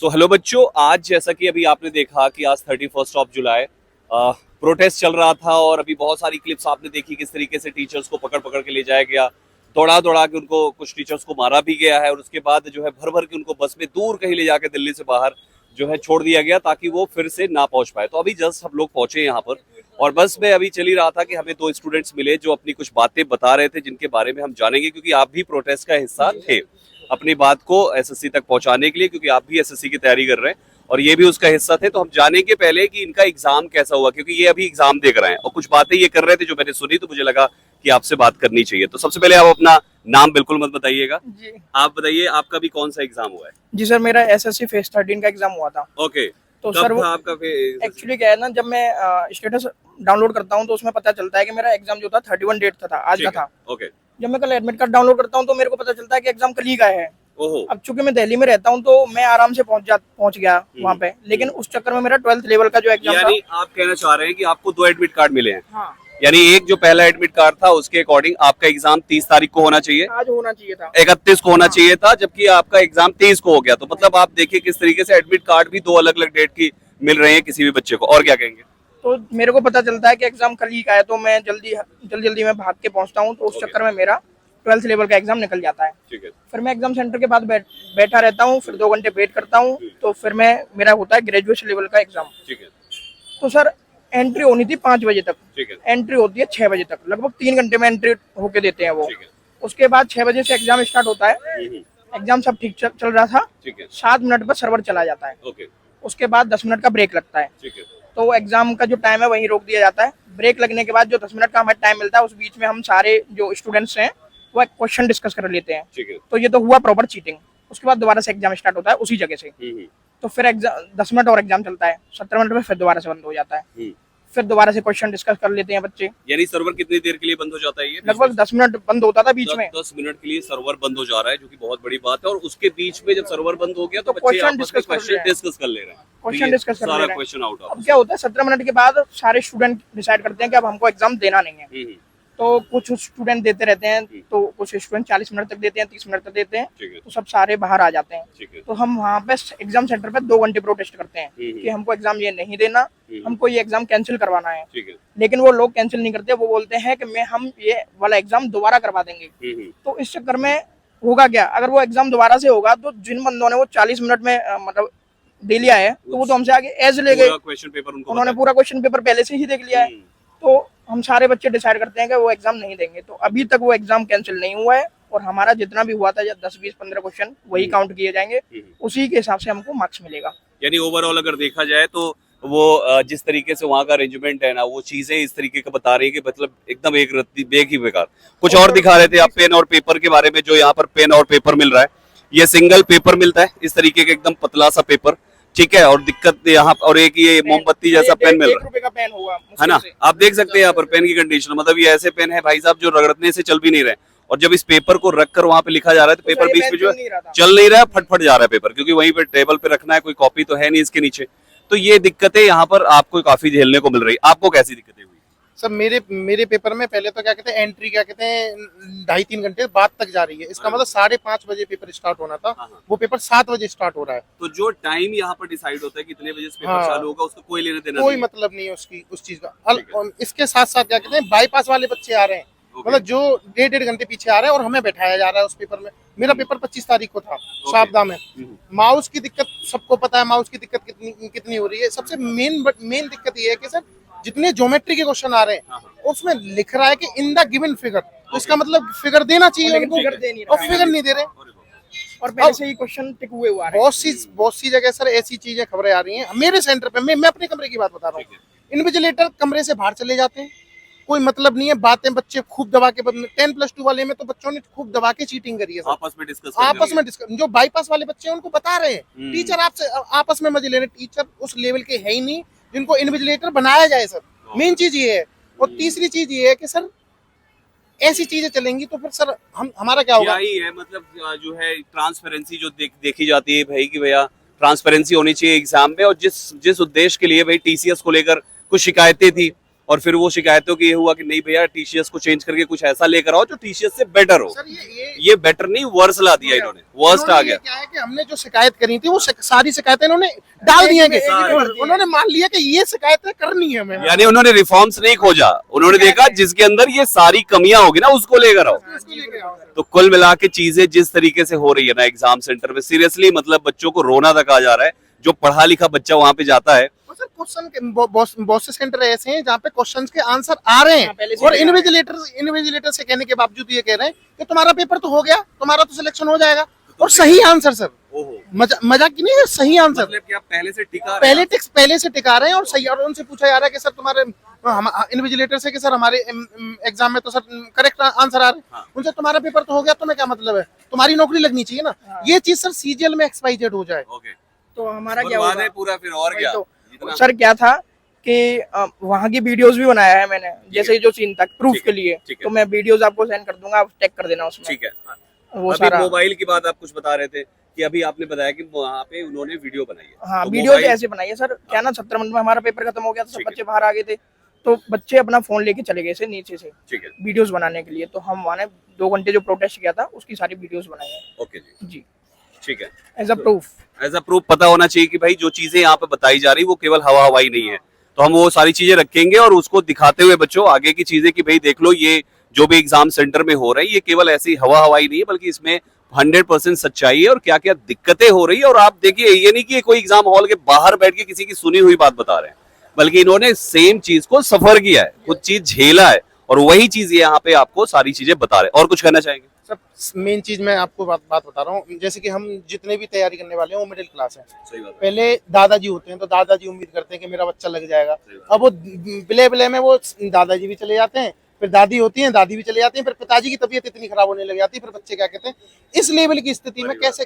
So hello बच्चों, आज जैसा कि अभी आपने देखा कि आज 31 ऑफ जुलाई प्रोटेस्ट चल रहा था और अभी बहुत सारी क्लिप्स आपने देखी किस तरीके से टीचर्स को पकड़ पकड़ के ले जाया गया, दौड़ा दौड़ा के उनको, कुछ टीचर्स को मारा भी गया है और उसके बाद जो है भर भर के उनको बस में दूर कहीं ले जाके दिल्ली से बाहर जो है छोड़ दिया गया ताकि वो फिर से ना पहुंच पाए। तो अभी जस्ट हम लोग पहुंचे यहाँ पर और बस में अभी चल ही रहा था कि हमें दो स्टूडेंट्स मिले जो अपनी कुछ बातें बता रहे थे जिनके बारे में हम जानेंगे, क्योंकि आप भी प्रोटेस्ट का हिस्सा थे अपनी बात को एसएससी तक पहुंचाने के लिए, क्योंकि आप भी एसएससी की तैयारी कर रहे हैं और ये भी उसका हिस्सा थे। तो हम जानेंगे पहले कि इनका एग्जाम कैसा हुआ, क्योंकि ये अभी एग्जाम देख रहे हैं और कुछ बातें ये कर रहे थे जो मैंने सुनी, तो मुझे लगा कि आपसे बात करनी चाहिए। तो सबसे पहले आप अपना नाम बिल्कुल मत बताइएगा जी। आप बताइए आपका भी कौन सा एग्जाम हुआ है? जी सर, मेरा एसएससी फेज 13 का एग्जाम हुआ था। ओके, तो सर वो आपका एक्चुअली क्या है ना, जब मैं स्टेटस डाउनलोड करता हूँ तो उसमें पता चलता है कि मेरा एग्जाम जो था 31 डेट था आज का था। ओके, जब मैं कल एडमिट कार्ड डाउनलोड करता हूँ तो मेरे को पता चलता है कि एग्जाम कल ही का है। ओहो। अब चूंकि मैं दिल्ली में रहता हूँ तो मैं आराम से पहुंच गया वहाँ पे, लेकिन उस चक्कर में मेरा 12th लेवल का जो एग्जाम था। यानी आप कहना चाह रहे हैं कि आपको दो एडमिट कार्ड मिले हैं? हाँ। यानी एक जो पहला एडमिट कार्ड था उसके अकॉर्डिंग आपका एग्जाम 30 तारीख को होना चाहिए, आज होना चाहिए था, 31 को होना चाहिए था, जबकि आपका एग्जाम 23 को हो गया। तो मतलब आप देखिए किस तरीके से एडमिट कार्ड भी दो अलग अलग डेट की मिल रहे हैं किसी भी बच्चे को। और क्या कहेंगे? तो मेरे को पता चलता है कि एग्जाम कल ही का है, तो मैं जल्दी में भाग के पहुंचता हूँ, तो उस चक्कर में मेरा 12th लेवल का एग्जाम निकल जाता है। ठीक है। फिर मैं एग्जाम सेंटर के बाद बैठा रहता हूँ, फिर 2 घंटे वेट करता हूँ, तो फिर मेरा होता है ग्रेजुएशन लेवल का एग्जाम। ठीक है। तो सर एंट्री होनी थी 5 बजे तक, ठीक है। एंट्री होती है 6 बजे तक, लगभग 3 घंटे में एंट्री होके देते हैं वो। ठीक है। उसके बाद 6 बजे से एग्जाम स्टार्ट होता है। एग्जाम सब ठीक चल रहा था। ठीक है। 7 मिनट पर सर्वर चला जाता है। ओके। उसके बाद 10 मिनट का ब्रेक लगता है। ठीक है। तो एग्जाम का जो टाइम है वहीं रोक दिया जाता है। ब्रेक लगने के बाद जो 10 मिनट का हमें टाइम मिलता है, उस बीच में हम सारे जो स्टूडेंट्स हैं वो क्वेश्चन डिस्कस कर लेते हैं। ठीक है। तो ये तो हुआ प्रॉपर चीटिंग। उसके बाद दोबारा से एग्जाम स्टार्ट होता है उसी जगह से। तो फिर एग्जाम 10 मिनट और एग्जाम चलता है, 17 मिनट में फिर दोबारा से बंद हो जाता है। फिर दोबारा से क्वेश्चन डिस्कस कर लेते हैं बच्चे। यानी सर्वर कितनी देर के लिए बंद हो जाता है? ये लगभग 10 मिनट बंद होता था बीच में। 10 मिनट के लिए सर्वर बंद हो जा रहा है, जो कि बहुत बड़ी बात है। और उसके बीच में जब सर्वर बंद हो गया तो बच्चे क्वेश्चन आपस में डिस्कस कर ले रहे हैं। क्वेश्चन डिस्कस कर रहे हैं। Question out. अब क्या होता है, 17 मिनट के बाद सारे स्टूडेंट डिसाइड करते हैं कि अब हमको एग्जाम देना नहीं है। तो कुछ स्टूडेंट देते रहते हैं, तो कुछ स्टूडेंट 40 मिनट तक देते हैं, 30 मिनट तक देते हैं। तो सब सारे बाहर आ जाते हैं। तो हम वहाँ पे एग्जाम सेंटर पे 2 घंटे प्रोटेस्ट करते हैं कि हमको एग्जाम ये नहीं देना, हमको ये एग्जाम कैंसिल करवाना है। लेकिन वो लोग कैंसिल नहीं करते, वो बोलते हैं कि हम ये वाला एग्जाम दोबारा करवा देंगे। तो इस चक्कर में होगा क्या, अगर वो एग्जाम दोबारा से होगा तो जिन बंदों ने वो 40 मिनट में मतलब दे लिया है, तो वो तो हमसे आगे एज ले गए। उन्होंने पूरा क्वेश्चन पेपर पहले से ही देख लिया है। तो हम सारे बच्चे डिसाइड करते हैं कि वो एग्जाम नहीं देंगे। तो अभी तक वो एग्जाम कैंसिल नहीं हुआ है और हमारा जितना भी हुआ था 10, 20, 15 क्वेश्चन वही काउंट किए जाएंगे, उसी के हिसाब से हमको मार्क्स मिलेगा। यानी ओवरऑल अगर देखा जाए तो वो जिस तरीके से वहाँ का अरेंजमेंट है ना, वो चीजें इस तरीके का बता रही है कि मतलब एकदम एक रत्ती बेग ही बेकार। कुछ और दिखा रहे थे आप पेन और पेपर के बारे में, जो यहाँ पर पेन और पेपर मिल रहा है, ये सिंगल पेपर मिलता है इस तरीके का एकदम पतला सा पेपर। ठीक है। और दिक्कत यहाँ और एक ये मोमबत्ती जैसा पेन मिल रहा है, का पेन होगा है ना? आप देख सकते हैं यहाँ पर पेन की कंडीशन, मतलब ये ऐसे पेन है भाई साहब जो रगड़ने से चल भी नहीं रहे। और जब इस पेपर को रखकर वहां पे लिखा जा रहा है तो पेपर बीच में जो है चल नहीं रहा है, फट जा रहा है पेपर, क्योंकि वहीं पे टेबल पे रखना है, कोई कॉपी तो है नहीं इसके नीचे। तो ये दिक्कतें यहाँ पर आपको काफी झेलने को मिल रही। आपको कैसी दिक्कतें हुई? सर मेरे पेपर में पहले तो क्या कहते हैं, एंट्री क्या कहते हैं 2.5-3 घंटे बाद तक जा रही है। इसका मतलब 5:30 बजे पेपर स्टार्ट होना था, वो पेपर 7 बजे स्टार्ट हो रहा है। तो जो टाइम यहाँ पर डिसाइड होता है कितने बजे से पेपर चालू होगा, उसका कोई लेना देना कोई मतलब नहीं है उस चीज का। इसके साथ साथ क्या कहते हैं, बाईपास वाले बच्चे आ रहे हैं, मतलब जो 1.5 घंटे पीछे आ रहे हैं और हमें बैठाया जा रहा है उस पेपर में। मेरा पेपर 25 तारीख को था शारदा में। माउस की दिक्कत सबको पता है, माउस की दिक्कत कितनी हो रही है। सबसे मेन दिक्कत ये है कि सर जितने ज्योमेट्री के क्वेश्चन आ रहे हैं उसमें लिख रहा है कि इन द गिवन फिगर, तो इसका मतलब फिगर देना चाहिए उनको, और फिगर नहीं दे रहे। और पहले से ही क्वेश्चन टिक हुए हुआ है। बहुत सी जगह सर ऐसी चीजें खबरें आ रही हैं। मेरे सेंटर पे मैं अपने कमरे की बात बता रहा हूँ, इन्विजिलेटर कमरे से बाहर चले जाते हैं, कोई मतलब नहीं है। बातें बच्चे खूब दबा के, 10+2 वाले में तो बच्चों ने खूब दबा के चीटिंग करी है। आपस में डिस्कस। जो बाईपास वाले बच्चे हैं उनको बता रहे हैं, टीचर आपसे आपस में मजे ले रहे हैं। टीचर उस लेवल के है ही नहीं जिनको इन्विजिलेटर बनाया जाए सर। मेन चीज ये है। और तीसरी चीज ये है कि सर ऐसी चीजें चलेंगी तो फिर सर हमारा क्या होगा? यही है मतलब जो है ट्रांसपेरेंसी जो देखी जाती है भाई, कि भैया ट्रांसपेरेंसी होनी चाहिए एग्जाम में। और जिस उद्देश्य के लिए भाई टीसीएस को लेकर कुछ शिकायतें थी, और फिर वो शिकायतों की ये हुआ कि नहीं भैया टीसीएस को चेंज करके कुछ ऐसा लेकर आओ जो टीसीएस से बेटर हो। सर ये बेटर नहीं, वर्स ला दिया इन्होंने, वर्स्ट आ गया। क्या है कि हमने जो शिकायत करी थी वो सारी शिकायतें इन्होंने डाल दी हैं कि उन्होंने मान लिया कि ये शिकायतें करनी है हमें। यानी उन्होंने रिफॉर्म्स नहीं खोजा, उन्होंने देखा जिसके अंदर ये सारी कमियां होगी ना उसको लेकर आओ। तो कुल मिला के चीजें जिस तरीके से हो रही है ना एग्जाम सेंटर में, सीरियसली मतलब बच्चों को रोना तक आ जा रहा है। जो पढ़ा लिखा बच्चा वहां पे जाता है, सर क्वेश्चन के बहुत से सेंटर ऐसे हैं जहाँ पे क्वेश्चंस के आंसर आ रहे हैं और इन्विजिलेटर से कहने के बावजूद ये कह रहे हैं कि तुम्हारा पेपर तो हो गया, तुम्हारा तो सिलेक्शन हो जाएगा। और सही आंसर सर, मजाक की नहीं है, सही आंसर मतलब कि आप पहले से टिका पहले से टिका रहे हैं और सही। और उनसे पूछा जा रहा है कि सर तुम्हारे इन्विजिलेटर से कि सर हमारे एग्जाम में तो सर करेक्ट आंसर आ रहे हैं। हाँ। उनसे तुम्हारा पेपर तो हो गया, तुम्हें क्या मतलब है, तुम्हारी नौकरी लगनी चाहिए ना। ये चीज सर सीजीएल में XYZ हो जाए तो हमारा क्या होगा पूरा, फिर और क्या तो सर क्या था कि वहाँ की वीडियोस भी बनाया है मैंने, जैसे जो सीन तक प्रूफ के लिए, तो मैं वीडियोस आपको सेंड कर दूंगा, आप चेक कर देना उसमें। ठीक है। वो अभी सारा मोबाइल की बात आप कुछ बता रहे थे कि अभी आपने बताया कि वहाँ पे उन्होंने वीडियो बनाई है। हाँ, तो वीडियोस मोबाइल- ऐसे बनाई है सर, क्या ना 17 मिनट में हमारा पेपर खत्म हो गया, तो सब ठीक है। बच्चे बाहर आ गए थे, तो बच्चे अपना फोन लेके चले गए थे नीचे से ठीक है, वीडियोस बनाने के लिए। तो हम वहाँ 2 घंटे जो प्रोटेस्ट किया था उसकी सारी वीडियोस बनाई है ओके जी, जी, ठीक है। As a proof. As a proof पता होना चाहिए कि भाई जो चीजें यहाँ पे बताई जा रही वो केवल हवा हवाई नहीं है। तो हम वो सारी चीजें रखेंगे और उसको दिखाते हुए बच्चों आगे की चीजें कि भाई देख लो ये जो भी एग्जाम सेंटर में हो रही है ये केवल ऐसी हवा हवाई नहीं है, बल्कि इसमें 100% सच्चाई है और क्या क्या दिक्कतें हो रही है। और आप देखिए ये नहीं कि कोई एग्जाम हॉल के बाहर बैठ के किसी की सुनी हुई बात बता रहे हैं, बल्कि इन्होंने सेम चीज को सफर किया है, कुछ चीज झेला है और वही चीज यहाँ पे आपको सारी चीजें बता रहे हैं। और कुछ कहना चाहेंगे? सब मेन चीज मैं आपको बात बता रहा हूँ, जैसे कि हम जितने भी तैयारी करने वाले हैं वो मिडिल क्लास है। सही बात है। पहले दादाजी होते हैं तो दादाजी उम्मीद करते हैं कि मेरा बच्चा लग जाएगा, अब वो बिले में वो दादाजी भी चले जाते हैं, फिर दादी होती हैं, दादी भी चले जाती हैं, फिर पिताजी की तबीयत इतनी खराब होने लग जाती है, फिर बच्चे क्या कहते हैं इस लेवल की स्थिति में कैसे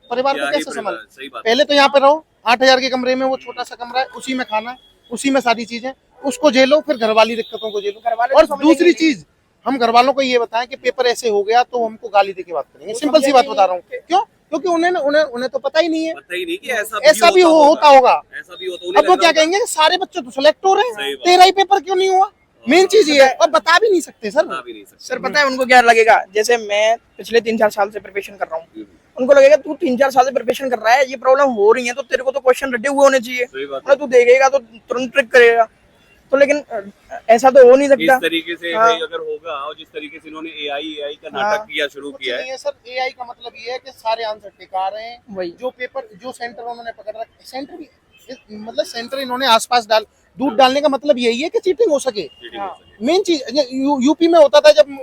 परिवार को कैसे संभाल। पहले तो यहाँ पे रहो 8,000 के कमरे में, वो छोटा सा कमरा है, उसी में खाना, उसी में सारी चीजें, उसको झेलो, फिर घर वाली दिक्कतों को झेलो। और दूसरी चीज हम घर वालों को ये बताएं कि पेपर ऐसे हो गया तो हमको गाली देके बात करेंगे। सिंपल सी बात बता रहा हूँ, क्यों? क्योंकि उन्हें तो पता ही नहीं है, पता ही नहीं कि ऐसा भी होता होगा। ऐसा भी होता। अब वो क्या कहेंगे कि सारे बच्चे तो सिलेक्ट हो रहे सही हैं, बात। तेरा ही पेपर क्यों नहीं हुआ। मेन चीज ये है, और बता भी नहीं सकते सर। सर पता है उनको क्या लगेगा, जैसे मैं पिछले 3-4 साल से प्रिपरेशन कर रहा हूँ, उनको लगेगा तू 3-4 साल से प्रिपरेशन कर रहा है, ये प्रॉब्लम हो रही है तो तेरे को तो क्वेश्चन रटे हुए होने चाहिए, मतलब तू देखेगा तो तुरंत ट्रिक करेगा। तो लेकिन ऐसा तो हो नहीं सकता। इस तरीके से हाँ। भाई अगर होगा और जिस तरीके से इन्होंने एआई का नाटक किया शुरू किया है सर एआई का मतलब ये है कि सारे आंसर टिका रहे हैं, वही जो पेपर जो सेंटर उन्होंने पकड़ रखा, सेंटर भी मतलब सेंटर इन्होंने आसपास दूध डालने का मतलब यही है कि चीटिंग हो सके। मेन चीज यूपी में होता था जब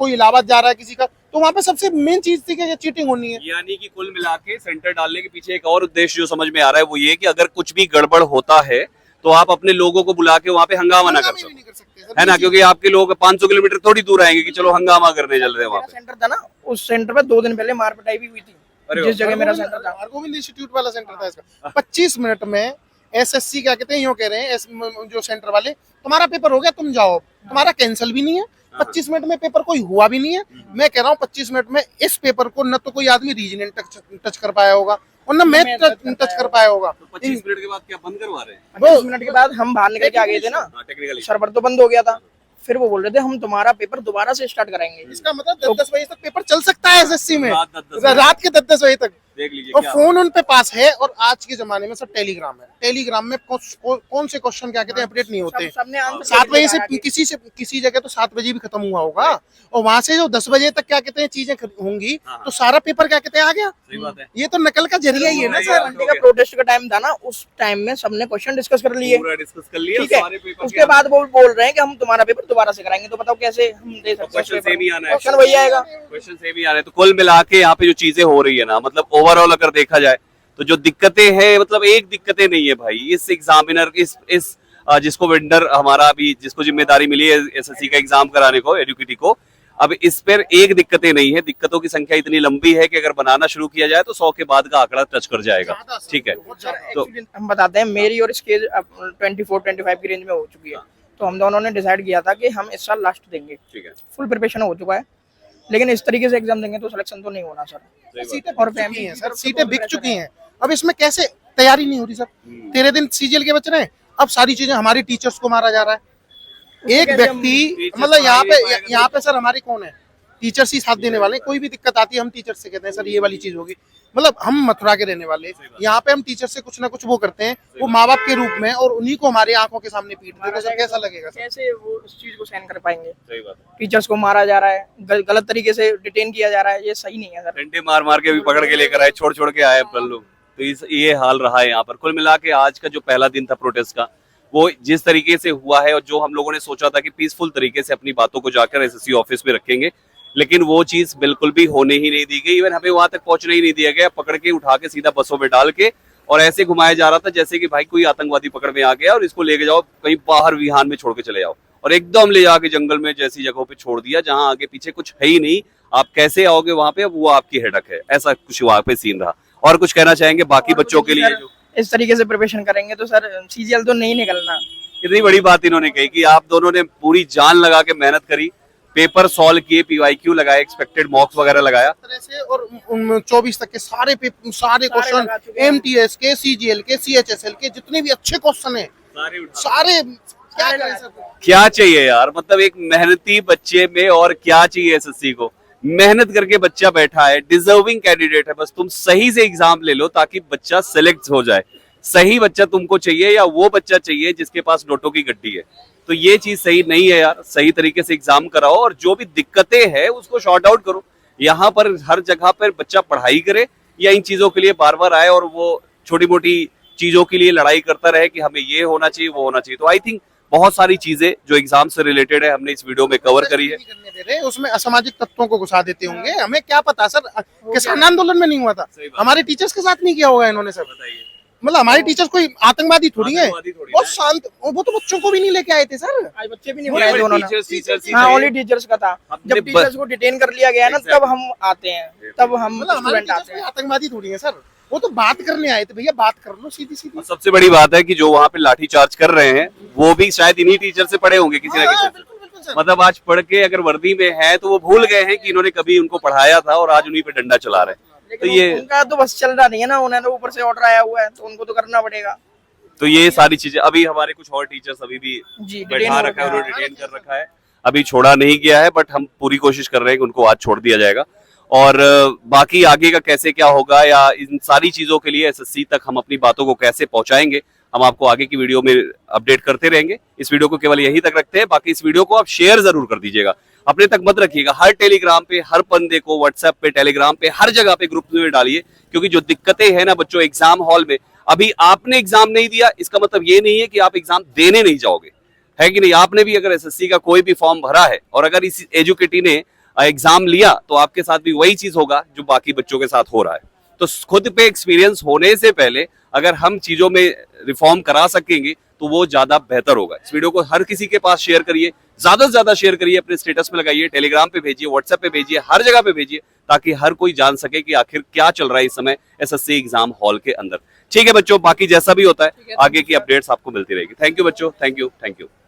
कोई इलाहाबाद जा रहा है किसी का, तो वहाँ पे सबसे मेन चीज थी कि चीटिंग होनी है। यानी कि कुल मिला के सेंटर डालने के पीछे एक और उद्देश्य जो समझ में आ रहा है वो ये कि अगर कुछ भी गड़बड़ होता है तो आप अपने लोगों को बुला के वहाँ पे हंगामा ना कर सको, है ना, क्योंकि आपके लोग 500 किलोमीटर थोड़ी दूर आएंगे कि चलो हंगामा करने चल रहे हैं वहाँ पे। सेंटर था ना, उस सेंटर पे 2 दिन पहले मार पिटाई भी हुई थी, जिस जगह मेरा सेंटर था। हरगोविंद इंस्टीट्यूट वाला सेंटर था इसका। 25 मिनट में एसएससी क्या कहते हैं, यूँ कह रहे हैं जो सेंटर वाले, तुम्हारा पेपर हो गया तुम जाओ, तुम्हारा कैंसिल भी नहीं है। 25 मिनट में पेपर कोई हुआ भी नहीं है। मैं कह रहा हूँ 25 मिनट में इस पेपर को न तो कोई आदमी रीजनिंग टच कर पाया होगा और न मैथ टच कर पाया होगा। तो 25 मिनट के बाद क्या बंद करवा रहे हैं? 25 मिनट के बाद हम बाहर निकल के आ गए थे ना, टेक्निकली सर्वर तो बंद हो गया था, फिर वो बोल रहे थे हम तुम्हारा पेपर दोबारा से स्टार्ट कराएंगे। इसका मतलब 10-10 बजे तक पेपर चल सकता है एसएससी में, रात 10-10 रात के 10-10 बजे तक। देख लीजिए और क्या फोन उन पे पास है। और आज के जमाने में सर टेलीग्राम है, टेलीग्राम में कौन से क्वेश्चन क्या कहते हैं अपडेट नहीं होते। सबने आंसर 7 बजे से किसी जगह तो 7 बजे भी खत्म हुआ होगा, और वहां से जो 10 बजे तक क्या कहते हैं चीजें होंगी, तो सारा पेपर क्या कहते हैं आ गया। सही बात है। ये तो नकल का जरिया ही है ना सर। घंटे का प्रोटेस्ट का टाइम था ना, उस टाइम में सबने क्वेश्चन डिस्कस कर लिए, पूरा डिस्कस कर लिया ठीक है। सारे पेपर उसके बाद वो बोल रहे हैं कि हम तुम्हारा पेपर दोबारा से कराएंगे, तो बताओ कैसे हम दे सकते क्वेश्चन सेम ही आना है, क्वेश्चन वही आएगा। क्वेश्चन सेम ही आ रहे हैं। तो कुल मिला के यहाँ पे जो चीजें हो रही है ना, मतलब ओवरऑल अगर देखा जाए तो जो दिक्कतें हैं, मतलब एक दिक्कतें नहीं है भाई इस एग्जामिनर इस जिसको वेंडर हमारा अभी जिसको जिम्मेदारी मिली है एसएससी का एग्जाम कराने को, एडुकेटी को, अब इस पर एक दिक्कतें नहीं है। दिक्कतों की संख्या इतनी लंबी है कि अगर बनाना शुरू किया जाए तो 100 के बाद का आंकड़ा टच कर जाएगा, ठीक है। तो हम बताते हैं, मेरी और इसके 24-25 की रेंज में हो चुकी है, तो हम दोनों ने डिसाइड किया था कि हम इस साल लास्ट देंगे, ठीक है। फुल प्रिपरेशन हो चुका है, लेकिन इस तरीके से एग्जाम देंगे तो सिलेक्शन तो नहीं होना सर। सीटें और बिक चुकी फैमिली हैं सर, सीटें बिक चुकी हैं। अब इसमें कैसे तैयारी नहीं हो रही सर। 13 दिन सीजीएल के बच रहे हैं, अब सारी चीजें हमारी टीचर्स को मारा जा रहा है, एक कैसे व्यक्ति टीचर्स मतलब पढ़ाई यहाँ पे सर हमारे कौन है, टीचर्स ही साथ देने वाले हैं। कोई भी दिक्कत आती है हम टीचर से कहते हैं सर ये वाली चीज होगी। मतलब हम मथुरा के रहने वाले, यहाँ पे हम टीचर से कुछ ना कुछ वो करते हैं, वो माँ बाप के रूप में, और उन्हीं को हमारे आंखों के सामने पीट देते हैं। सर कैसा लगेगा सर? कैसे वो उस चीज को सहन कर पाएंगे? सही बात है। टीचर्स को मारा जा रहा है, गलत तरीके से डिटेन किया जा रहा है, ये सही नहीं है सर। डंडे मार मार के भी पकड़ के लेकर आए, छोड़ के आए अपन लोग। तो ये हाल रहा है यहाँ पर। कुल मिला के आज का जो पहला दिन था प्रोटेस्ट का, वो जिस तरीके से हुआ है और जो हम लोगों ने सोचा था कि पीसफुल तरीके से अपनी बातों को जाकर एसएससी ऑफिस में रखेंगे, लेकिन वो चीज बिल्कुल भी होने ही नहीं दी गई। इवन हमें वहां तक पहुंचने ही नहीं दिया गया। पकड़ के उठा के सीधा बसों में डाल के और ऐसे घुमाया जा रहा था जैसे कि भाई कोई आतंकवादी पकड़ में आ गया और इसको लेके जाओ कहीं बाहर विहान में छोड़ के चले जाओ, और एकदम ले जाके जंगल में जैसी जगहों पे छोड़ दिया जहां आगे पीछे कुछ है ही नहीं। आप कैसे आओगे वहां पे, अब वो आपकी हेडक है। ऐसा कुछ वहां पे सीन रहा। और कुछ कहना चाहेंगे बाकी बच्चों के लिए जो इस तरीके से प्रिपरेशन करेंगे तो सर सीजीएल तो नहीं निकलना। कितनी बड़ी बात इन्होंने कही कि आप दोनों ने पूरी जान लगा के मेहनत करी, पेपर सॉल्व किए, पीवाईक्यू लगाए, एक्सपेक्टेड मॉक्स वगैरह लगाया तरह से, और 24 तक के सारे सारे क्वेश्चन, लगा चुके हैं। एमटीएस के, सीजीएल के, सीएचएसएल के, जितने भी अच्छे क्वेश्चन है सारे क्या करें सर? क्या चाहिए यार, मतलब एक मेहनती बच्चे में और क्या चाहिए एसएससी को। मेहनत करके बच्चा बैठा है, डिजर्विंग कैंडिडेट है, बस तुम सही से एग्जाम ले लो ताकि बच्चा सेलेक्ट हो जाए। सही बच्चा तुमको चाहिए या वो बच्चा चाहिए जिसके पास नोटों की गड्डी है? तो ये चीज सही नहीं है यार। सही तरीके से एग्जाम कराओ और जो भी दिक्कतें हैं उसको शॉर्ट आउट करो। यहाँ पर हर जगह पर बच्चा पढ़ाई करे या इन चीजों के लिए बार बार आए और वो छोटी मोटी चीजों के लिए लड़ाई करता रहे कि हमें ये होना चाहिए वो होना चाहिए। तो आई थिंक बहुत सारी चीजें जो एग्जाम से रिलेटेड है हमने इस वीडियो में कवर करी है। नहीं करने दे रहे, उसमें असामाजिक तत्वों को घुसा देते होंगे। हमें क्या पता सर, किसान आंदोलन में नहीं हुआ था, सही बात। हमारे टीचर्स के साथ नहीं किया होगा इन्होंने सर। बताइए, मतलब हमारे टीचर्स कोई आतंकवादी थोड़ी है, आतंकवादी थोड़ी बहुत है। शांत। वो तो बच्चों को भी नहीं लेके आए थे सर। आज बच्चे भी नहीं वो बुलाए थे केवल उन्होंने। टीचर्स ही हाँ थे। ओनली टीचर्स का था। अपने जब टीचर्स को डिटेन कर लिया गया ना तब हम आते हैं, तब हम मतलब हमारे स्टूडेंट टीचर्स आते कोई हैं। आतंकवादी थोड़ी है सर। वो तो बात करने आए थे, भैया बात कर लो सीधी सीधी। और सबसे बड़ी बात है कि जो वहां पे लाठी चार्ज कर रहे हैं वो भी शायद इन्हीं टीचर से पढ़े होंगे किसी ना हाँ, किसी से। बिल्कुल बिल्कुल सर। मतलब आज पढ़ के अगर वर्दी में है तो वो भूल गए हैं कि इन्होंने कभी उनको पढ़ाया था और आज उन्हीं पे डंडा चला रहे हैं। लेकिन तो ये उनका तो बस चल रहा नहीं है ना, उन्हें तो ऊपर से ऑर्डर आया हुआ है तो उनको तो करना पड़ेगा। तो ये सारी चीजें अभी हमारे कुछ और टीचर्स अभी भी जी बैठा रखा है, उन्होंने डिटेन कर रखा है, अभी छोड़ा नहीं गया है, बट हम पूरी कोशिश कर रहे हैं कि उनको आज छोड़ दिया जाएगा। और बाकी आगे का कैसे क्या होगा या इन सारी चीजों के लिए एसएससी तक हम अपनी बातों को कैसे पहुंचाएंगे, हम आपको आगे की वीडियो में अपडेट करते रहेंगे। इस वीडियो को केवल यहीं तक रखते हैं, बाकी इस वीडियो को आप शेयर जरूर कर दीजिएगा, अपने तक मत रखिएगा। हर टेलीग्राम पे, हर बंदे को व्हाट्सएप पे, टेलीग्राम पे, हर जगह पे ग्रुप में डालिए, क्योंकि जो दिक्कतें हैं ना बच्चों एग्जाम हॉल में, अभी आपने एग्जाम नहीं दिया इसका मतलब ये नहीं है कि आप एग्जाम देने नहीं जाओगे, है कि नहीं। आपने भी अगर एसएससी का कोई भी फॉर्म भरा है और अगर इस एजुकेटी ने एग्जाम लिया तो आपके साथ भी वही चीज होगा जो बाकी बच्चों के साथ हो रहा है। तो खुद पे एक्सपीरियंस होने से पहले अगर हम चीजों में रिफॉर्म करा सकेंगे तो वो ज्यादा बेहतर होगा। इस वीडियो को हर किसी के पास शेयर करिए, ज्यादा से ज्यादा शेयर करिए, अपने स्टेटस पे लगाइए, टेलीग्राम पे भेजिए, व्हाट्सएप पे भेजिए, हर जगह पे भेजिए, ताकि हर कोई जान सके कि आखिर क्या चल रहा है इस समय एसएससी एग्जाम हॉल के अंदर। ठीक है बच्चों, बाकी जैसा भी होता है आगे की अपडेट्स आपको मिलती रहेगी। थैंक यू बच्चों, थैंक यू।